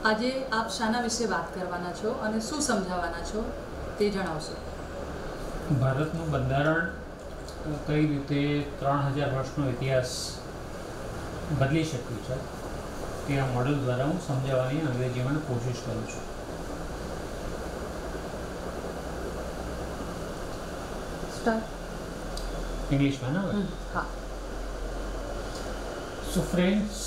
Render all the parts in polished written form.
આજે આપ શાના વિશે વાત કરવાના છો અને શું સમજાવવાના છો તે જણાવશો. ભારતનું બંધારણ કઈ રીતે 3000 વર્ષનો ઇતિહાસ બદલી શક્યું છે તે આ મોડલ દ્વારા હું સમજાવવાની અંગ્રેજીમાં કોશિશ કરું છું. ઇંગ્લિશમાં ના હોય? હા. So friends,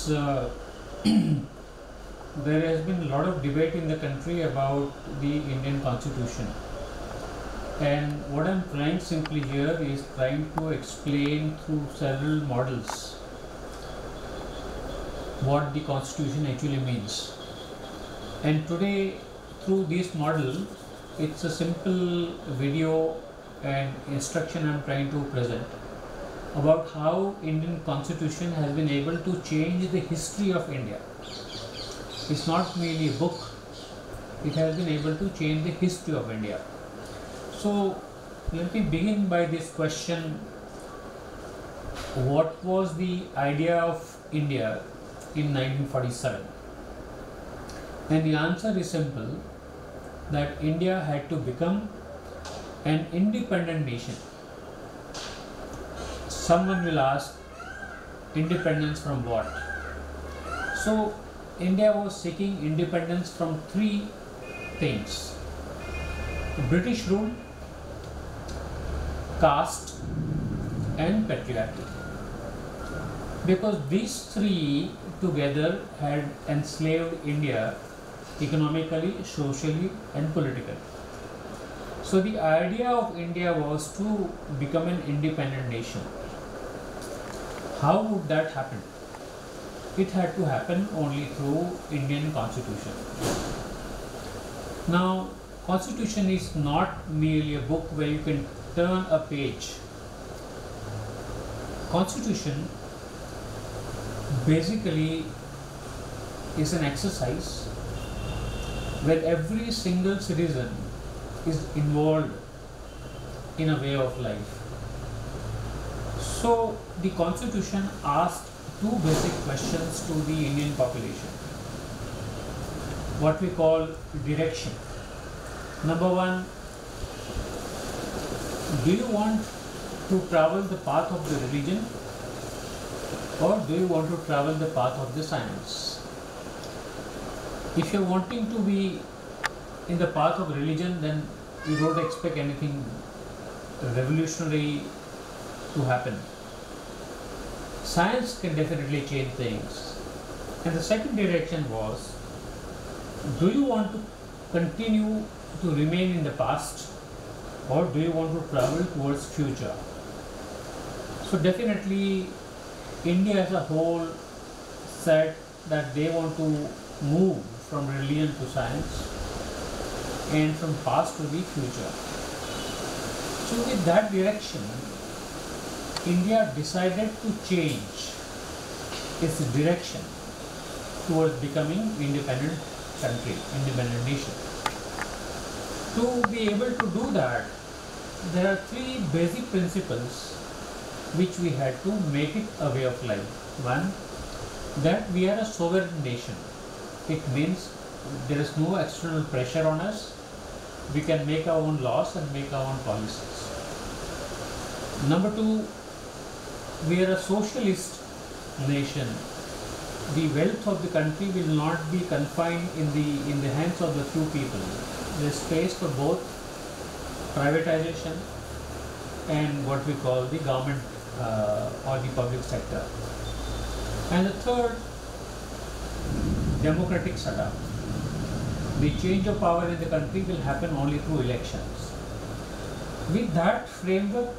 there has been a lot of debate in the country about the Indian Constitution, and what I'm trying simply here is trying to explain through several models what the Constitution actually means. And today through this model, it's a simple video and instruction I'm trying to present about how Indian Constitution has been able to change the history of India. It's not merely a book, it has been able to change the history of India. So let me begin by this question: what was the idea of India in 1947? And the answer is simple, that India had to become an independent nation. Someone will ask, independence from what? So India was seeking independence from three things: British rule, caste and patriarchy. Because these three together had enslaved India economically, socially and politically. So the idea of India was to become an independent nation. How would that happen? It had to happen only through Indian Constitution. Now, Constitution is not merely a book where you can turn a page. Constitution basically is an exercise where every single citizen is involved in a way of life. So the Constitution asked two basic questions to the Indian population, what we call direction. Number one, do you want to travel the path of the religion, or do you want to travel the path of the science? If you're wanting to be in the path of religion, then you don't expect anything revolutionary to happen. Science can definitely change things. And the second direction was, do you want to continue to remain in the past, or do you want to travel towards future? So definitely India as a whole said that they want to move from religion to science and from past to the future. So with that direction, India decided to change its direction towards becoming independent country, independent nation. To be able to do that, there are three basic principles which we had to make it a way of life. One, that we are a sovereign nation. It means there is no external pressure on us. We can make our own laws and make our own policies. Number two, we are a socialist nation. The wealth of the country will not be confined in the hands of the few people. There is space for both privatization and what we call the government or the public sector. And the third, democratic setup. The change of power in the country will happen only through elections. With that framework,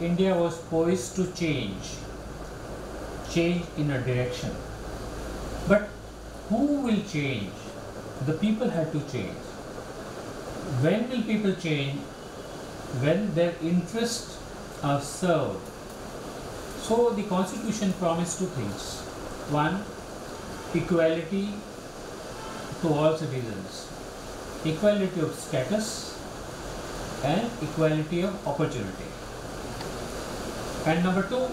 India was poised to change in a direction. But who will change? The people had to change. When will people change? When their interests are served. So the Constitution promised two things. One, equality to all citizens, equality of status and equality of opportunity. And number two,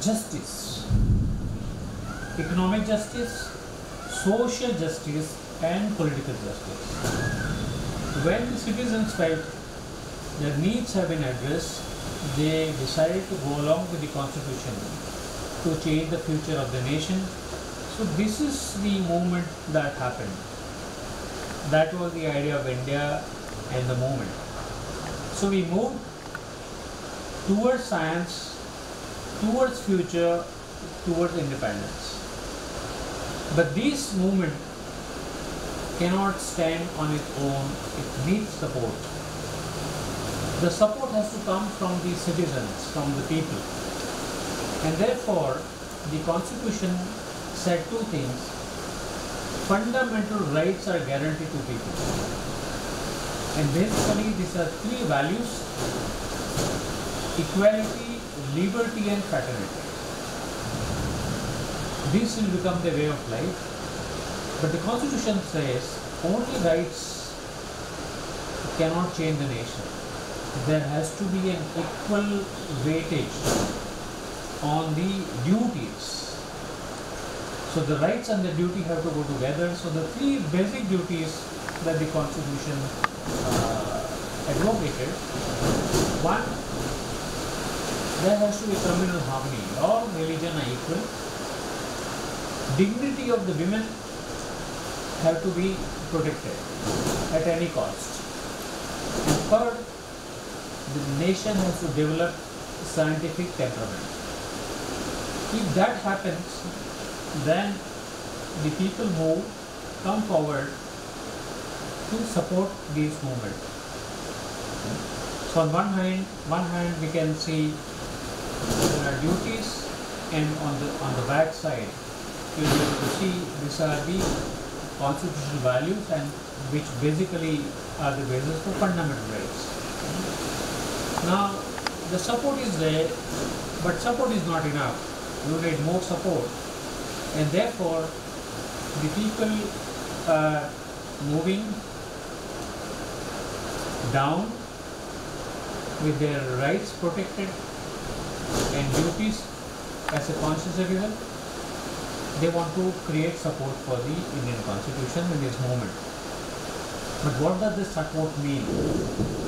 justice, economic justice, social justice and political justice. When the citizens felt their needs have been addressed, they decided to go along with the constitution to change the future of the nation. So this is the movement that happened. That was the idea of India and the movement. So we moved towards science, towards future, towards independence. But this movement cannot stand on its own, it needs support. The support has to come from the citizens, from the people. And therefore, the constitution said two things. Fundamental rights are guaranteed to people. And basically these are three values: equality, liberty and fraternity. This will become the way of life. But the constitution says only rights cannot change the nation. There has to be an equal weightage on the duties. So the rights and the duty have to go together. So the three basic duties that the constitution advocated: one, there has to be communal harmony. All religion are equal. Dignity of the women have to be protected at any cost. And third, the nation has to develop scientific temperament. If that happens, then the people who come forward to support this movement. So on one hand we can see there are duties, and on the back side you will be able to see these are the constitutional values, and which basically are the basis for fundamental rights. Now the support is there, but support is not enough. You need more support, and therefore the people are moving down with their rights protected and duties as a conscious citizen. They want to create support for the Indian Constitution in this movement. But what does this support mean?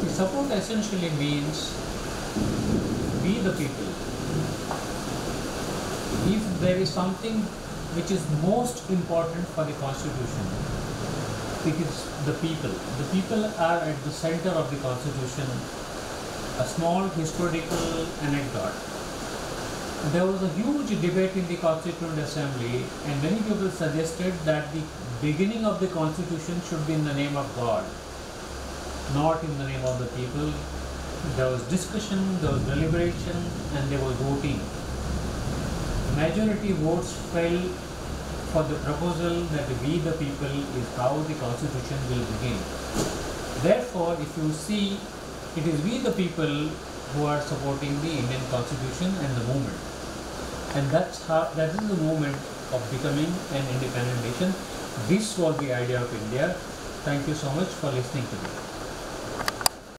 The support essentially means we the people. If there is something which is most important for the Constitution, it is the people. The people are at the center of the Constitution. A small historical anecdote. There was a huge debate in the Constituent Assembly, and many people suggested that the beginning of the Constitution should be in the name of God, not in the name of the people. There was discussion, there was deliberation, and there was voting. Majority votes fell for the proposal that we the people is how the Constitution will begin. Therefore, if you see, it is we the people who are supporting the Indian Constitution and the movement. And that is the movement of becoming an independent nation. This was the idea of India. Thank you so much for listening to me.